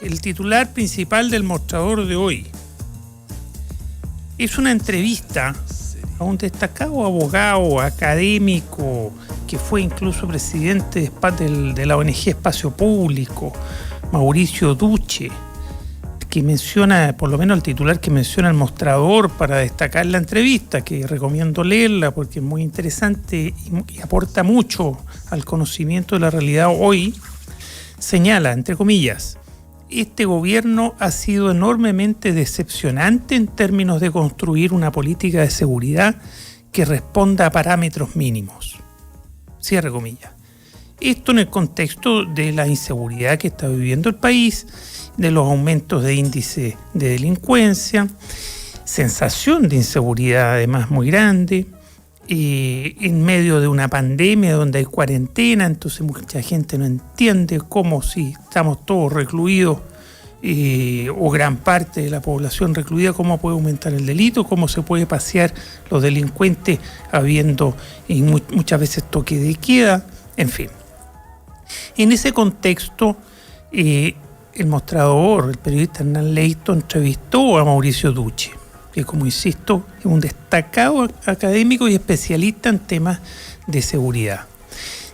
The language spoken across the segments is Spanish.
el titular principal del mostrador de hoy es una entrevista a un destacado abogado, académico, que fue incluso presidente de la ONG Espacio Público, Mauricio Duce, que menciona, por lo menos el titular que menciona el mostrador para destacar la entrevista, que recomiendo leerla porque es muy interesante y aporta mucho al conocimiento de la realidad hoy. Señala, entre comillas, este gobierno ha sido enormemente decepcionante en términos de construir una política de seguridad que responda a parámetros mínimos. Cierre comillas. Esto en el contexto de la inseguridad que está viviendo el país, de los aumentos de índice de delincuencia, sensación de inseguridad además muy grande, en medio de una pandemia donde hay cuarentena, entonces mucha gente no entiende cómo, si estamos todos recluidos o gran parte de la población recluida, cómo puede aumentar el delito, cómo se puede pasear los delincuentes habiendo muchas veces toque de queda, en fin. En ese contexto, el mostrador, el periodista Hernán Leito, entrevistó a Mauricio Duce, que, como insisto, es un destacado académico y especialista en temas de seguridad.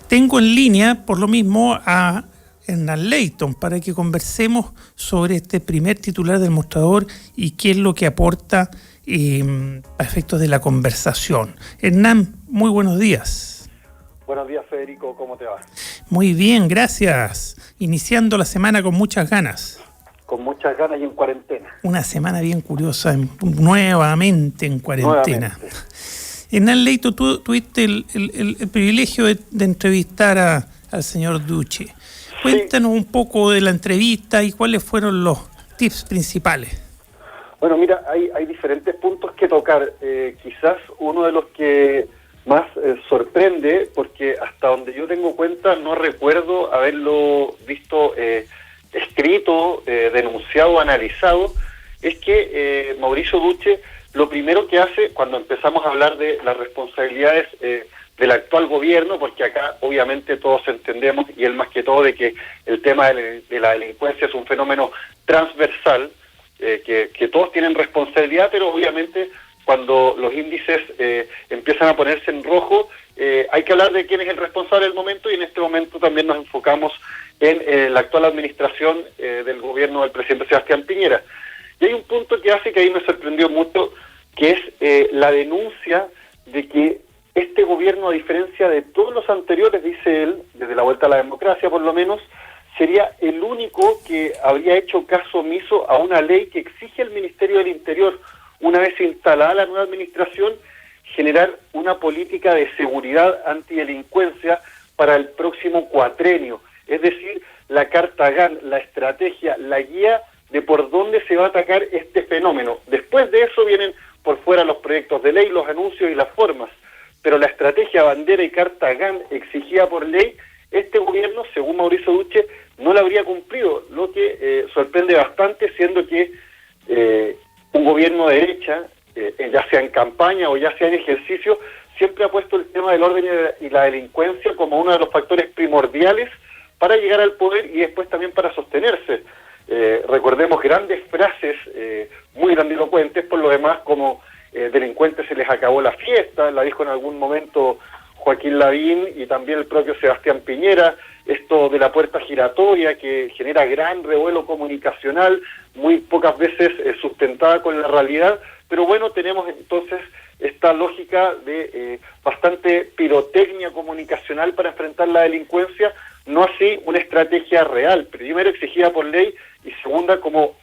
Tengo en línea, por lo mismo, a Hernán Leito para que conversemos sobre este primer titular del mostrador y qué es lo que aporta a efectos de la conversación. Hernán, muy buenos días. Buenos días, Federico, ¿cómo te va? Muy bien, gracias. Iniciando la semana con muchas ganas. Con muchas ganas y en cuarentena. Una semana bien curiosa, nuevamente en cuarentena. Hernán Leito, tú tuviste el privilegio de entrevistar al señor Duce. Cuéntanos un poco de la entrevista y cuáles fueron los tips principales. Bueno, mira, hay diferentes puntos que tocar. Quizás uno de los que más sorprende, porque hasta donde yo tengo cuenta no recuerdo haberlo visto escrito, denunciado, analizado, es que Mauricio Duce lo primero que hace cuando empezamos a hablar de las responsabilidades del actual gobierno, porque acá obviamente todos entendemos, y él más que todo, de que el tema de la delincuencia es un fenómeno transversal, que todos tienen responsabilidad, pero obviamente cuando los índices empiezan a ponerse en rojo, hay que hablar de quién es el responsable del momento, y en este momento también nos enfocamos en la actual administración del gobierno del presidente Sebastián Piñera. Y hay un punto que hace que ahí me sorprendió mucho, que es la denuncia de que este gobierno, a diferencia de todos los anteriores, dice él, desde la vuelta a la democracia por lo menos, sería el único que habría hecho caso omiso a una ley que exige el Ministerio del Interior, una vez instalada la nueva administración, generar una política de seguridad antidelincuencia para el próximo cuatrenio. Es decir, la carta GAN, la estrategia, la guía de por dónde se va a atacar este fenómeno. Después de eso vienen por fuera los proyectos de ley, los anuncios y las formas. Pero la estrategia, bandera y carta GAN exigida por ley, este gobierno, según Mauricio Duce, no la habría cumplido, lo que sorprende bastante, siendo que un gobierno de derecha, ya sea en campaña o ya sea en ejercicio, siempre ha puesto el tema del orden y la delincuencia como uno de los factores primordiales para llegar al poder y después también para sostenerse. Recordemos grandes frases muy grandilocuentes, por lo demás, como delincuentes se les acabó la fiesta, la dijo en algún momento Joaquín Lavín y también el propio Sebastián Piñera, esto de la puerta giratoria que genera gran revuelo comunicacional, muy pocas veces sustentada con la realidad, pero bueno, tenemos entonces esta lógica de bastante pirotecnia comunicacional para enfrentar la delincuencia, no así una estrategia real, primero exigida por ley y segunda como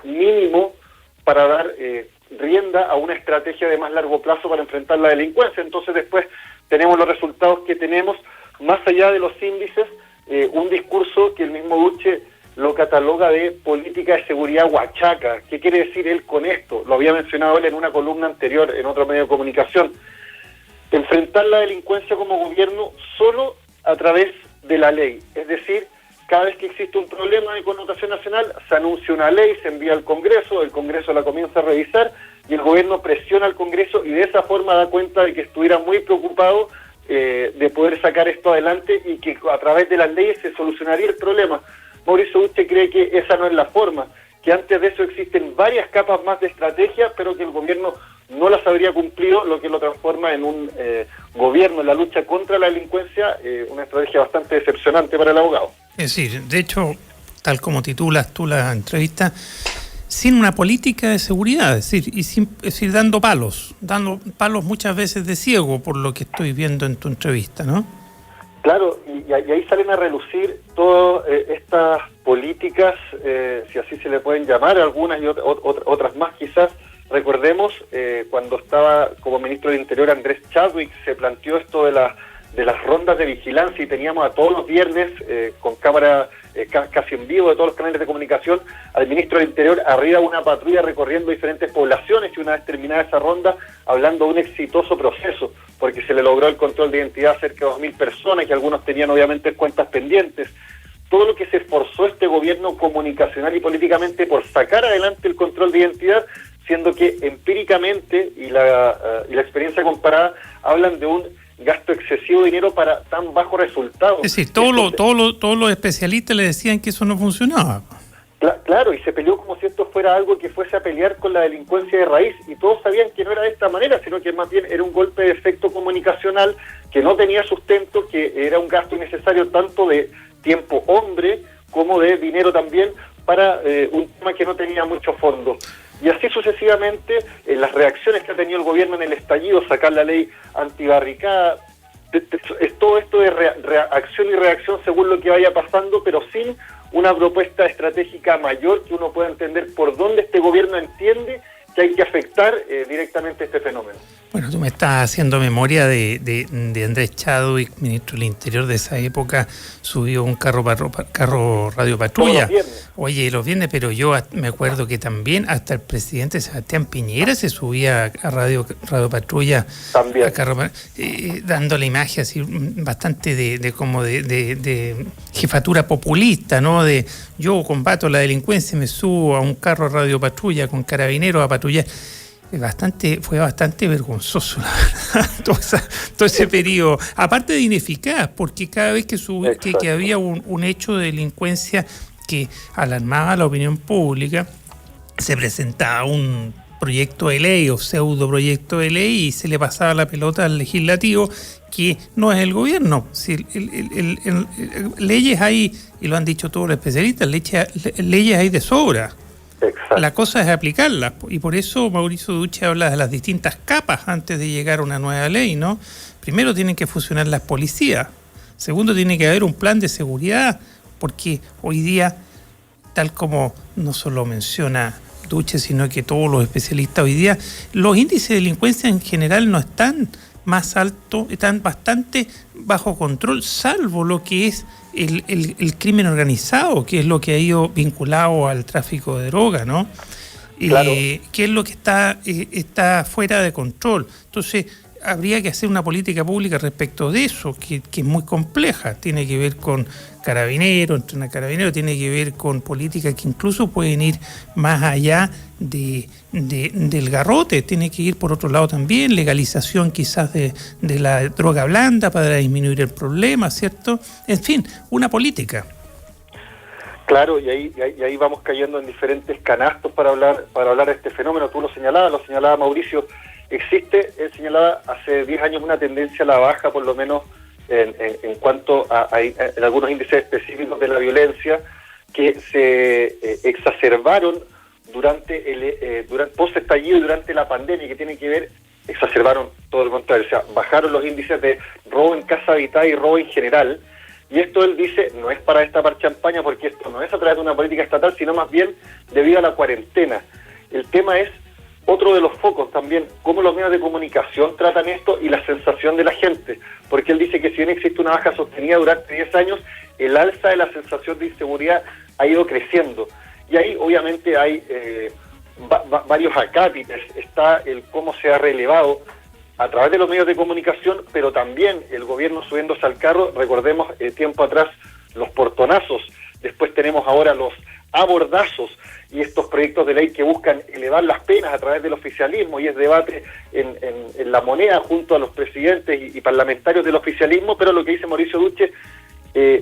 mínimo para dar rienda a una estrategia de más largo plazo para enfrentar la delincuencia. Entonces después tenemos los resultados que tenemos, más allá de los índices, un discurso que el mismo Duce lo cataloga de política de seguridad huachaca. ¿Qué quiere decir él con esto? Lo había mencionado él en una columna anterior en otro medio de comunicación. Enfrentar la delincuencia como gobierno solo a través de la ley, es decir, cada vez que existe un problema de connotación nacional, se anuncia una ley, se envía al Congreso, el Congreso la comienza a revisar y el gobierno presiona al Congreso y de esa forma da cuenta de que estuviera muy preocupado de poder sacar esto adelante y que a través de las leyes se solucionaría el problema. Mauricio Duche cree que esa no es la forma, que antes de eso existen varias capas más de estrategia, pero que el gobierno no las habría cumplido, lo que lo transforma en un gobierno en la lucha contra la delincuencia, una estrategia bastante decepcionante para el abogado. Es decir, de hecho, tal como titulas tú la entrevista, sin una política de seguridad, es decir, dando palos muchas veces de ciego, por lo que estoy viendo en tu entrevista, ¿no? Claro, y ahí salen a relucir todas estas políticas, si así se le pueden llamar, algunas y otras más quizás. Recordemos, cuando estaba como ministro del Interior Andrés Chadwick, se planteó esto de las rondas de vigilancia y teníamos a todos los viernes con cámara casi en vivo de todos los canales de comunicación al ministro del Interior arriba de una patrulla recorriendo diferentes poblaciones, y una vez terminada esa ronda hablando de un exitoso proceso, porque se le logró el control de identidad a cerca de 2.000 personas, y algunos tenían obviamente cuentas pendientes. Todo lo que se esforzó este gobierno comunicacional y políticamente por sacar adelante el control de identidad, siendo que empíricamente y la experiencia comparada hablan de un gasto excesivo de dinero para tan bajo resultado. Es decir, todos los especialistas le decían que eso no funcionaba. Claro, y se peleó como si esto fuera algo que fuese a pelear con la delincuencia de raíz, y todos sabían que no era de esta manera, sino que más bien era un golpe de efecto comunicacional que no tenía sustento, que era un gasto innecesario tanto de tiempo hombre como de dinero también para un tema que no tenía mucho fondo. Y así sucesivamente, las reacciones que ha tenido el gobierno en el estallido, sacar la ley antibarricada, es todo esto de acción y reacción según lo que vaya pasando, pero sin una propuesta estratégica mayor que uno pueda entender por dónde este gobierno entiende que hay que afectar directamente este fenómeno. Bueno, tú me estás haciendo memoria de Andrés Chadwick, ministro del Interior de esa época, subió un carro radio patrulla. Oye, los viernes, pero yo me acuerdo que también hasta el presidente Sebastián Piñera se subía a radio patrulla. También. A dando la imagen así bastante de jefatura populista, ¿no? De yo combato la delincuencia y me subo a un carro radio patrulla con carabineros a patrullar. Fue bastante vergonzoso, la verdad, todo ese periodo, aparte de ineficaz, porque cada vez que había un hecho de delincuencia que alarmaba a la opinión pública, se presentaba un proyecto de ley o pseudo proyecto de ley y se le pasaba la pelota al legislativo, que no es el gobierno. Si leyes hay, y lo han dicho todos los especialistas, leyes hay de sobra. Exacto. La cosa es aplicarlas, y por eso Mauricio Duche habla de las distintas capas antes de llegar a una nueva ley, ¿no? Primero tienen que funcionar las policías, segundo tiene que haber un plan de seguridad, porque hoy día, tal como no solo menciona Duche, sino que todos los especialistas hoy día, los índices de delincuencia en general no están más altos, están bastante bajo control, salvo lo que es el crimen organizado, que es lo que ha ido vinculado al tráfico de droga, ¿no? Claro. Que es lo que está fuera de control. Entonces, habría que hacer una política pública respecto de eso, que es muy compleja. Tiene que ver con carabineros, entrenar carabineros, tiene que ver con políticas que incluso pueden ir más allá del garrote, tiene que ir por otro lado también, legalización quizás de la droga blanda para disminuir el problema, ¿cierto? En fin, una política. Claro, y ahí vamos cayendo en diferentes canastos para hablar de este fenómeno. Tú lo señalaba Mauricio. Existe, señalaba hace 10 años, una tendencia a la baja, por lo menos en cuanto a en algunos índices específicos de la violencia, que se exacerbaron durante post-estallido y durante la pandemia, que tiene que ver, exacerbaron todo lo contrario, o sea, bajaron los índices de robo en casa habitada y robo en general. Y esto él dice, no es para destapar champaña, porque esto no es a través de una política estatal, sino más bien debido a la cuarentena. El tema es otro de los focos también, cómo los medios de comunicación tratan esto y la sensación de la gente, porque él dice que si bien existe una baja sostenida durante 10 años, el alza de la sensación de inseguridad ha ido creciendo. Y ahí obviamente hay varios acápites, está el cómo se ha relevado a través de los medios de comunicación, pero también el gobierno subiéndose al carro. Recordemos tiempo atrás los portonazos, después tenemos ahora los abordazos y estos proyectos de ley que buscan elevar las penas a través del oficialismo, y es debate en la moneda junto a los presidentes y parlamentarios del oficialismo. Pero lo que dice Mauricio Duche,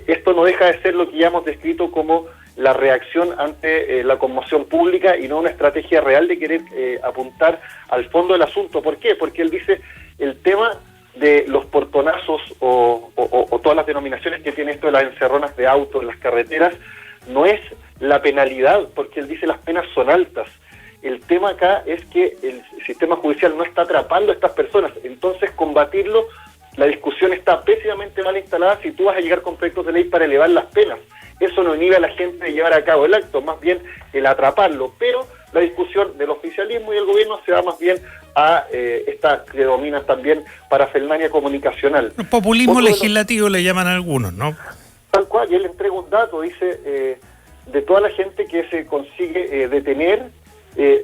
esto no deja de ser lo que ya hemos descrito como la reacción ante la conmoción pública y no una estrategia real de querer apuntar al fondo del asunto. ¿Por qué? Porque él dice, el tema de los portonazos o todas las denominaciones que tiene esto de las encerronas de autos en las carreteras, no es la penalidad, porque él dice las penas son altas. El tema acá es que el sistema judicial no está atrapando a estas personas, entonces combatirlo, la discusión está pésimamente mal instalada si tú vas a llegar con proyectos de ley para elevar las penas. Eso no inhibe a la gente de llevar a cabo el acto, más bien el atraparlo, pero la discusión del oficialismo y del gobierno se va más bien a esta que dominan también parafernalia comunicacional. El populismo legislativo le llaman a algunos, ¿no? Tal cual, y él entrega un dato, dice, de toda la gente que se consigue detener,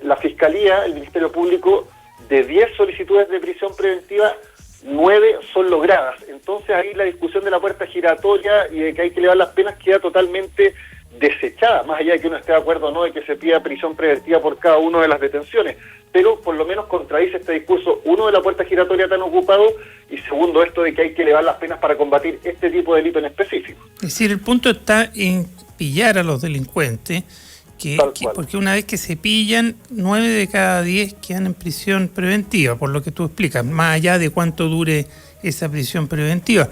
la Fiscalía, el Ministerio Público, de 10 solicitudes de prisión preventiva, 9 son logradas. Entonces ahí la discusión de la puerta giratoria y de que hay que elevar las penas queda totalmente desechada, más allá de que uno esté de acuerdo o no de que se pida prisión preventiva por cada una de las detenciones, pero por lo menos contradice este discurso, uno, de la puerta giratoria tan ocupado, y segundo, esto de que hay que elevar las penas para combatir este tipo de delito en específico. Es decir, el punto está en pillar a los delincuentes, porque una vez que se pillan, 9 de cada 10 quedan en prisión preventiva, por lo que tú explicas, más allá de cuánto dure esa prisión preventiva.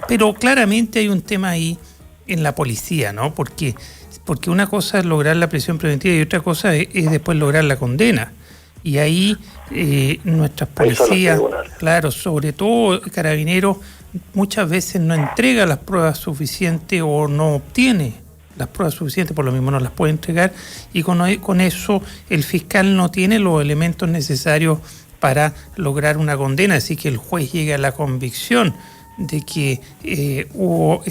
Pero claramente hay un tema ahí en la policía, ¿no? Porque una cosa es lograr la prisión preventiva y otra cosa es después lograr la condena. Y ahí nuestras policías, claro, sobre todo Carabineros, muchas veces no entrega las pruebas suficientes o no obtiene las pruebas suficientes, por lo mismo no las puede entregar, y con eso el fiscal no tiene los elementos necesarios para lograr una condena, así que el juez llegue a la convicción de que hubo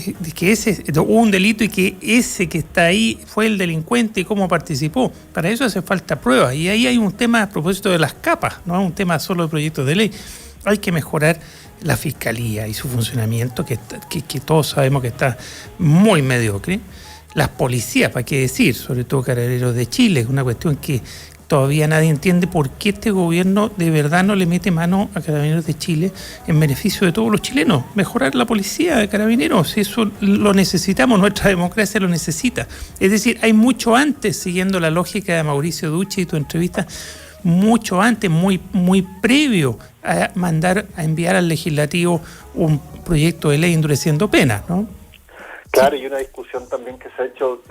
un delito y que ese que está ahí fue el delincuente y cómo participó. Para eso hace falta pruebas, y ahí hay un tema a propósito de las capas, no es un tema solo de proyectos de ley. Hay que mejorar la fiscalía y su funcionamiento, que todos sabemos que está muy mediocre. Las policías, ¿para qué decir? Sobre todo Carabineros de Chile, es una cuestión que todavía nadie entiende por qué este gobierno de verdad no le mete mano a Carabineros de Chile en beneficio de todos los chilenos. Mejorar la policía de Carabineros, eso lo necesitamos, nuestra democracia lo necesita. Es decir, hay mucho antes, siguiendo la lógica de Mauricio Ducci y tu entrevista, mucho antes, muy previo a enviar al legislativo un proyecto de ley endureciendo penas, ¿no? Claro, y una discusión también que se ha hecho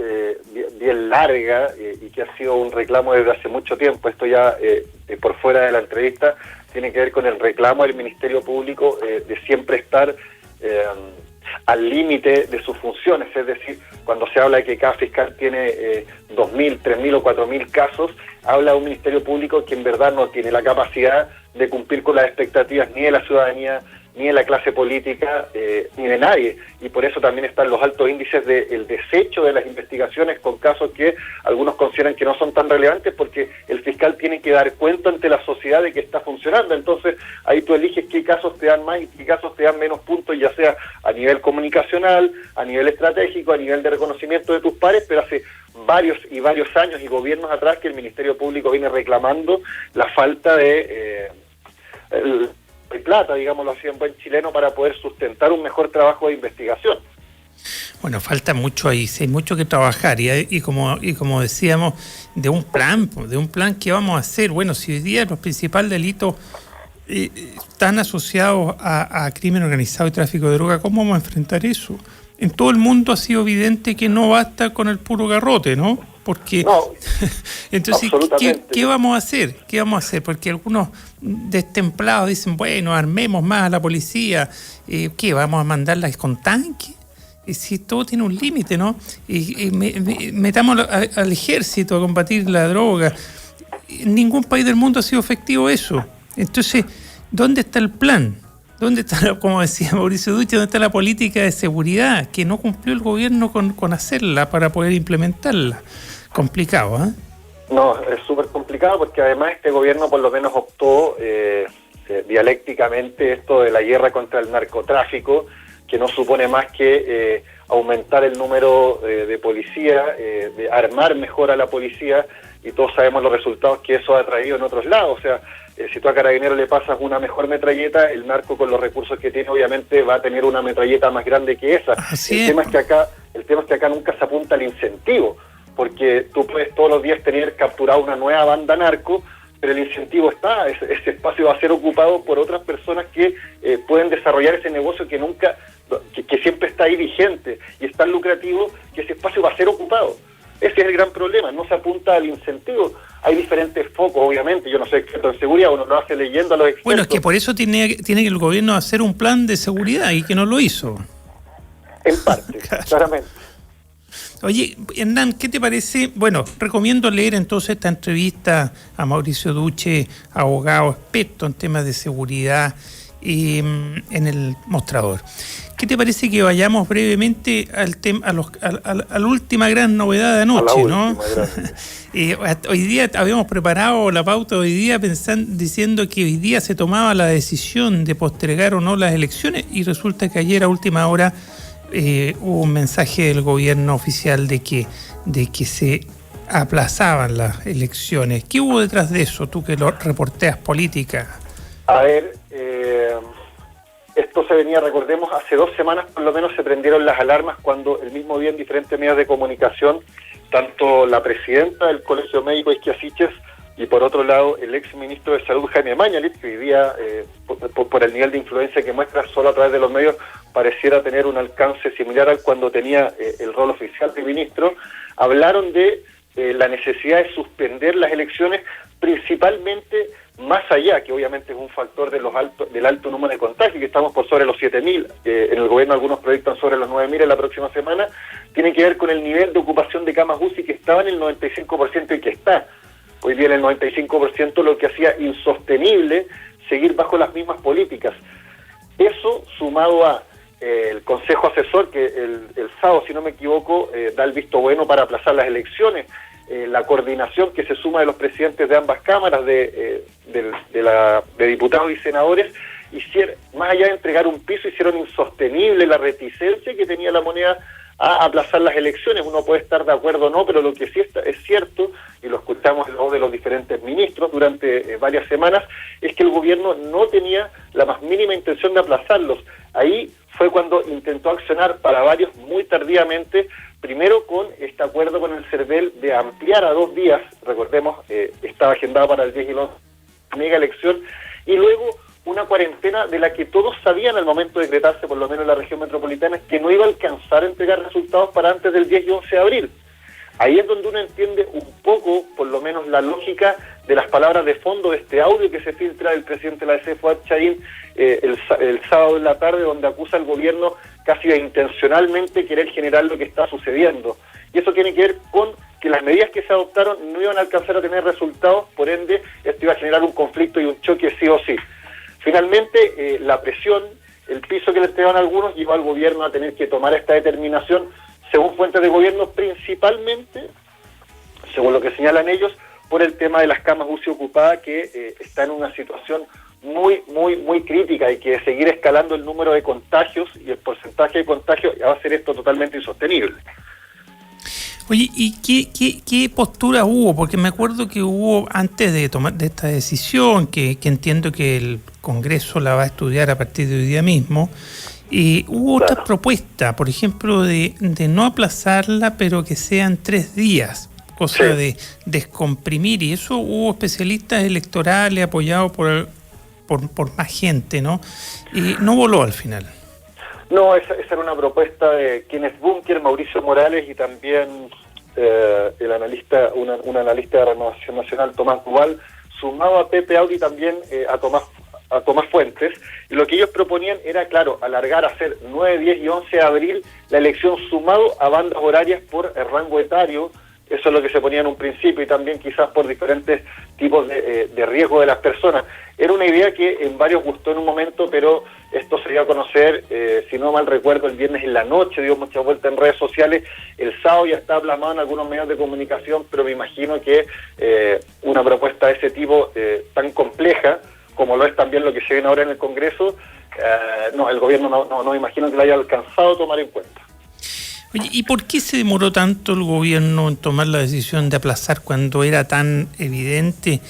bien larga y que ha sido un reclamo desde hace mucho tiempo. Esto ya por fuera de la entrevista tiene que ver con el reclamo del Ministerio Público de siempre estar al límite de sus funciones. Es decir, cuando se habla de que cada fiscal tiene 2.000, 3.000 o 4.000 casos, habla de un Ministerio Público que en verdad no tiene la capacidad de cumplir con las expectativas ni de la ciudadanía, ni de la clase política, ni de nadie. Y por eso también están los altos índices del desecho de las investigaciones con casos que algunos consideran que no son tan relevantes, porque el fiscal tiene que dar cuenta ante la sociedad de que está funcionando. Entonces ahí tú eliges qué casos te dan más y qué casos te dan menos puntos, ya sea a nivel comunicacional, a nivel estratégico, a nivel de reconocimiento de tus pares, pero hace varios años y gobiernos atrás que el Ministerio Público viene reclamando la falta de plata, digámoslo así en buen chileno, para poder sustentar un mejor trabajo de investigación. Bueno, falta mucho ahí, sí, hay mucho que trabajar y como decíamos, de un plan que vamos a hacer. Bueno, si hoy día los principales delitos están asociados a crimen organizado y tráfico de droga, ¿cómo vamos a enfrentar eso? En todo el mundo ha sido evidente que no basta con el puro garrote, ¿no? Porque no, entonces, ¿qué vamos a hacer? ¿Qué vamos a hacer? Porque algunos destemplados dicen, bueno, armemos más a la policía. ¿Qué? ¿Vamos a mandarla con tanque? Si todo tiene un límite, ¿no? Metamos al ejército a combatir la droga. En ningún país del mundo ha sido efectivo eso. Entonces, ¿dónde está el plan? ¿Dónde está, como decía Mauricio Ducci, dónde está la política de seguridad que no cumplió el gobierno con hacerla para poder implementarla? Complicado, ¿eh? No, es súper complicado porque además este gobierno por lo menos optó dialécticamente esto de la guerra contra el narcotráfico, que no supone más que aumentar el número de policía, de armar mejor a la policía y todos sabemos los resultados que eso ha traído en otros lados. O sea, si tú a Carabineros le pasas una mejor metralleta, el narco con los recursos que tiene obviamente va a tener una metralleta más grande que esa. El tema es que acá nunca se apunta al incentivo, porque tú puedes todos los días tener capturado una nueva banda narco, pero el incentivo está, ese espacio va a ser ocupado por otras personas que pueden desarrollar ese negocio que siempre está ahí vigente y es tan lucrativo que ese espacio va a ser ocupado. Ese es el gran problema, no se apunta al incentivo. Hay diferentes focos, obviamente, yo no soy experto en seguridad, uno lo hace leyendo a los expertos. Bueno, es que por eso tiene que el gobierno hacer un plan de seguridad y que no lo hizo. En parte, claramente. Oye, Hernán, ¿qué te parece? Bueno, recomiendo leer entonces esta entrevista a Mauricio Duche, abogado experto en temas de seguridad, en el Mostrador. ¿Qué te parece que vayamos brevemente a la última gran novedad de anoche, ¿no? Hoy día habíamos preparado la pauta de hoy día diciendo que hoy día se tomaba la decisión de postergar o no las elecciones y resulta que ayer a última hora hubo un mensaje del gobierno oficial de que se aplazaban las elecciones. ¿Qué hubo detrás de eso, tú que lo reporteas política? A ver, esto se venía, recordemos, hace 2 semanas por lo menos se prendieron las alarmas cuando el mismo día en diferentes medios de comunicación, tanto la presidenta del Colegio Médico Isquia Siches y por otro lado el ex ministro de Salud Jaime Mañalich, que hoy día por el nivel de influencia que muestra solo a través de los medios pareciera tener un alcance similar al cuando tenía el rol oficial de ministro, hablaron de la necesidad de suspender las elecciones, principalmente más allá, que obviamente es un factor del alto número de contagios, que estamos por sobre los 7.000, en el gobierno algunos proyectan sobre los 9.000 en la próxima semana, tiene que ver con el nivel de ocupación de camas UCI que estaba en el 95% y que está hoy día en el 95%, lo que hacía insostenible seguir bajo las mismas políticas. Eso sumado a el Consejo Asesor, que el sábado, si no me equivoco, da el visto bueno para aplazar las elecciones, la coordinación que se suma de los presidentes de ambas cámaras, de diputados y senadores, más allá de entregar un piso, hicieron insostenible la reticencia que tenía la moneda a aplazar las elecciones. Uno puede estar de acuerdo o no, pero lo que sí es cierto, y lo escuchamos en la voz de los diferentes ministros durante varias semanas, es que el gobierno no tenía la más mínima intención de aplazarlos. Ahí fue cuando intentó accionar para varios muy tardíamente, primero con este acuerdo con el CERVEL de ampliar a 2 días, recordemos, estaba agendado para el 10 y el 11, mega elección, y luego una cuarentena de la que todos sabían al momento de decretarse, por lo menos en la región metropolitana, que no iba a alcanzar a entregar resultados para antes del 10 y 11 de abril. Ahí es donde uno entiende un poco, por lo menos, la lógica de las palabras de fondo de este audio que se filtra del presidente de la DC, Fuad Chaín, el sábado en la tarde, donde acusa al gobierno casi de intencionalmente querer generar lo que está sucediendo. Y eso tiene que ver con que las medidas que se adoptaron no iban a alcanzar a tener resultados, por ende, esto iba a generar un conflicto y un choque sí o sí. Finalmente, la presión, el piso que le entregaron algunos, llevó al gobierno a tener que tomar esta determinación, según fuentes de gobierno, principalmente, según lo que señalan ellos, por el tema de las camas UCI ocupadas, que está en una situación muy, muy, muy crítica y que seguir escalando el número de contagios y el porcentaje de contagios va a hacer esto totalmente insostenible. Oye, ¿y qué postura hubo? Porque me acuerdo que hubo, antes de tomar de esta decisión, que entiendo que el Congreso la va a estudiar a partir de hoy día mismo, hubo otra propuesta, por ejemplo, de no aplazarla, pero que sean 3 días, cosa de descomprimir, y eso hubo especialistas electorales apoyados por más gente, ¿no? Y no voló al final. No, esa era una propuesta de Kenneth Bunker, Mauricio Morales y también el analista, un analista de Renovación Nacional, Tomás Duval, sumado a Pepe Audi también a Tomás Fuentes, y lo que ellos proponían era, claro, alargar a hacer 9, 10 y 11 de abril la elección sumado a bandas horarias por el rango etario. Eso es lo que se ponía en un principio y también quizás por diferentes tipos de riesgo de las personas. Era una idea que en varios gustó en un momento, pero esto se dio a conocer, si no mal recuerdo, el viernes en la noche, dio mucha vuelta en redes sociales, el sábado ya está plasmado en algunos medios de comunicación, pero me imagino que una propuesta de ese tipo tan compleja, como lo es también lo que se viene ahora en el Congreso, el gobierno no me imagino que la haya alcanzado a tomar en cuenta. Oye, ¿y por qué se demoró tanto el gobierno en tomar la decisión de aplazar cuando era tan evidente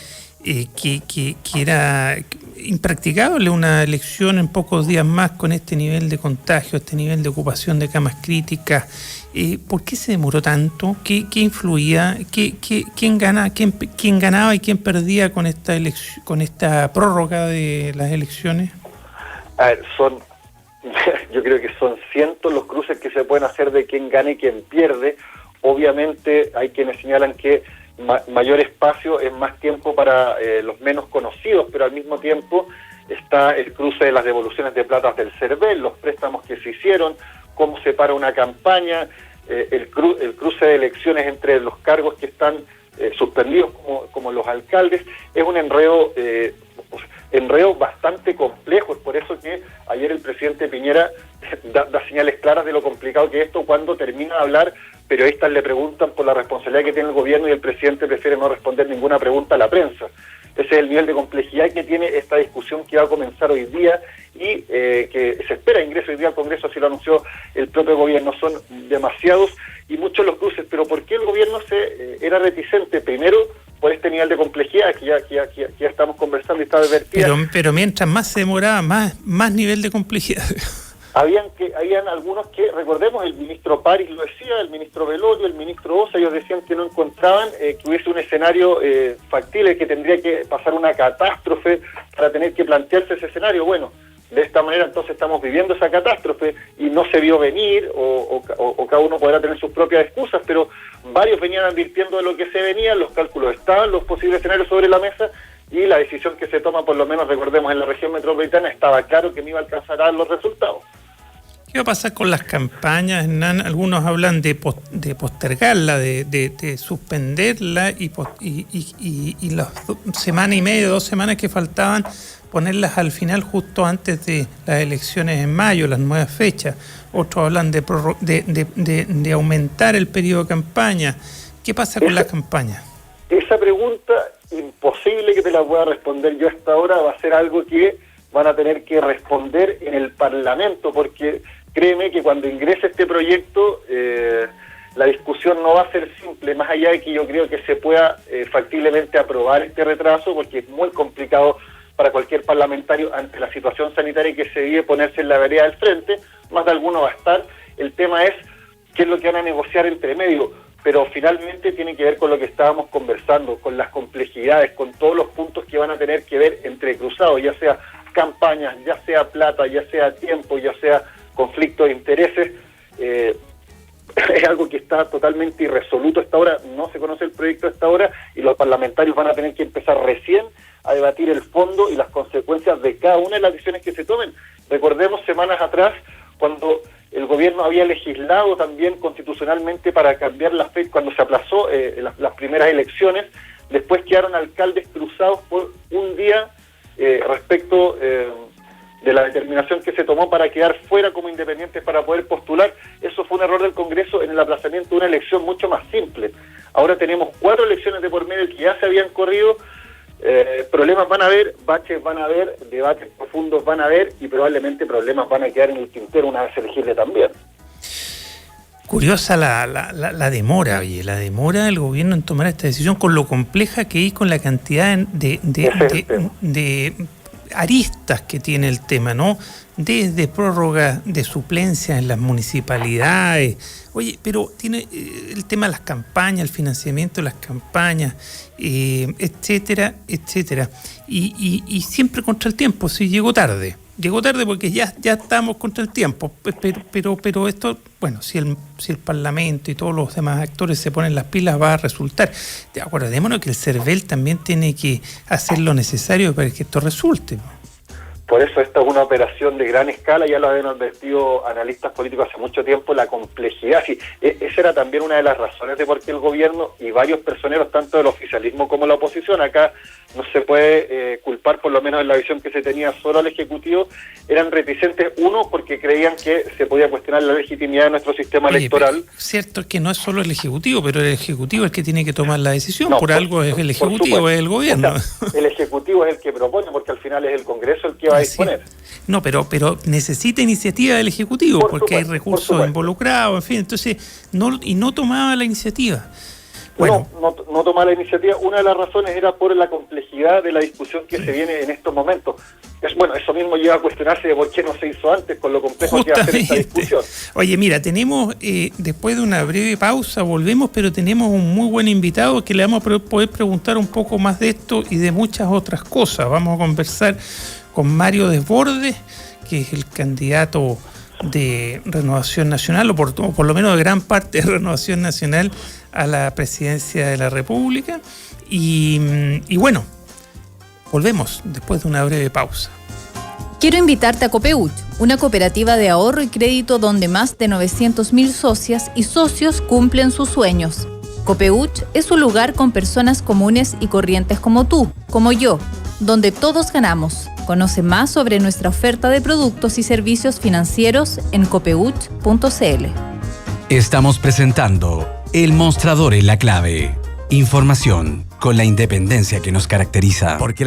que era impracticable una elección en pocos días más con este nivel de contagio, este nivel de ocupación de camas críticas? ¿Por qué se demoró tanto? ¿Qué influía? ¿Quién ganaba y quién perdía con esta prórroga de las elecciones? A ver, yo creo que son cientos los cruces que se pueden hacer de quién gana y quién pierde. Obviamente hay quienes señalan que mayor espacio es más tiempo para los menos conocidos, pero al mismo tiempo está el cruce de las devoluciones de platas del CERVEL, los préstamos que se hicieron, cómo se para una campaña, el cruce de elecciones entre los cargos que están suspendidos como los alcaldes. Es un enredo bastante complejo. Es por eso que ayer el presidente Piñera da señales claras de lo complicado que es esto. Cuando termina de hablar, periodistas le preguntan por la responsabilidad que tiene el gobierno y el presidente prefiere no responder ninguna pregunta a la prensa. Ese es el nivel de complejidad que tiene esta discusión que va a comenzar hoy día y que se espera ingreso hoy día al Congreso, así lo anunció el propio gobierno. Son demasiados y muchos los cruces, pero ¿por qué el gobierno era reticente? Primero, por este nivel de complejidad que ya estamos conversando y está advertida. Pero mientras más se demoraba, más nivel de complejidad. Habían algunos que, recordemos, el ministro París lo decía, el ministro Velorio, el ministro Osa, ellos decían que no encontraban que hubiese un escenario factible, que tendría que pasar una catástrofe para tener que plantearse ese escenario. Bueno, de esta manera entonces estamos viviendo esa catástrofe y no se vio venir, o cada uno podrá tener sus propias excusas, pero varios venían advirtiendo de lo que se venía, los cálculos estaban, los posibles escenarios sobre la mesa, y la decisión que se toma, por lo menos recordemos en la región metropolitana, estaba claro que no iba a alcanzar a dar los resultados. ¿Qué va a pasar con las campañas, Hernán? Algunos hablan de postergarla, de suspenderla y las semana y media, 2 semanas que faltaban, ponerlas al final justo antes de las elecciones en mayo, las nuevas fechas. Otros hablan de aumentar el periodo de campaña. ¿Qué pasa con las campañas? Esa pregunta, imposible que te la pueda responder yo hasta ahora, va a ser algo que van a tener que responder en el Parlamento, porque créeme que cuando ingrese este proyecto, la discusión no va a ser simple, más allá de que yo creo que se pueda factiblemente aprobar este retraso, porque es muy complicado para cualquier parlamentario ante la situación sanitaria que se vive ponerse en la vereda del frente, más de alguno va a estar. El tema es qué es lo que van a negociar entre medio, pero finalmente tiene que ver con lo que estábamos conversando, con las complejidades, con todos los puntos que van a tener que ver entrecruzados, ya sea campañas, ya sea plata, ya sea tiempo, ya sea conflicto de intereses. Es algo que está totalmente irresoluto hasta ahora, no se conoce el proyecto hasta ahora y los parlamentarios van a tener que empezar recién a debatir el fondo y las consecuencias de cada una de las decisiones que se tomen. Recordemos semanas atrás cuando el gobierno había legislado también constitucionalmente para cambiar la fecha, cuando se aplazó las primeras elecciones, después quedaron alcaldes cruzados por un día respecto de la determinación que se tomó para quedar fuera como independientes para poder postular. Eso fue un error del Congreso en el aplazamiento de una elección mucho más simple. Ahora tenemos 4 elecciones de por medio que ya se habían corrido. Problemas van a haber, baches van a haber, debates profundos van a haber y probablemente problemas van a quedar en el tintero una vez se legisle también. Curiosa la demora, oye, la demora del gobierno en tomar esta decisión, con lo compleja que es, con la cantidad de aristas que tiene el tema, ¿no? Desde prórroga de suplencias en las municipalidades. Oye, pero tiene el tema de las campañas, el financiamiento de las campañas, etcétera, etcétera. Y siempre contra el tiempo, sí, llegó tarde porque ya estamos contra el tiempo, pero esto, bueno, si el Parlamento y todos los demás actores se ponen las pilas, va a resultar. Acordémonos que el CERVEL también tiene que hacer lo necesario para que esto resulte. Por eso esta es una operación de gran escala, ya lo habían advertido analistas políticos hace mucho tiempo, la complejidad. Sí, esa era también una de las razones de por qué el gobierno y varios personeros, tanto del oficialismo como la oposición, acá no se puede culpar, por lo menos en la visión que se tenía, solo al Ejecutivo. Eran reticentes, uno, porque creían que se podía cuestionar la legitimidad de nuestro sistema electoral. Cierto es que no es solo el Ejecutivo, pero el Ejecutivo es el que tiene que tomar la decisión. No, por algo es el Ejecutivo, es el gobierno. O sea, el Ejecutivo es el que propone, porque al final es el Congreso el que va a disponer. No, pero necesita iniciativa del Ejecutivo, porque hay recursos involucrados, en fin, entonces, no tomaba la iniciativa. Bueno. No tomaba la iniciativa. Una de las razones era por la complejidad de la discusión que se viene en estos momentos. Eso mismo lleva a cuestionarse de por qué no se hizo antes, con lo complejo que va a ser esta discusión. Oye, mira, tenemos, después de una breve pausa, volvemos, pero tenemos un muy buen invitado que le vamos a poder preguntar un poco más de esto y de muchas otras cosas. Vamos a conversar con Mario Desbordes, que es el candidato de Renovación Nacional, o por lo menos de gran parte de Renovación Nacional, a la presidencia de la República. Y bueno, volvemos después de una breve pausa. Quiero invitarte a Copeuch, una cooperativa de ahorro y crédito donde más de 900.000 socias y socios cumplen sus sueños. Copeuch es un lugar con personas comunes y corrientes como tú, como yo, donde todos ganamos. Conoce más sobre nuestra oferta de productos y servicios financieros en copeuch.cl. Estamos presentando El Mostrador en la Clave. Información con la independencia que nos caracteriza. Porque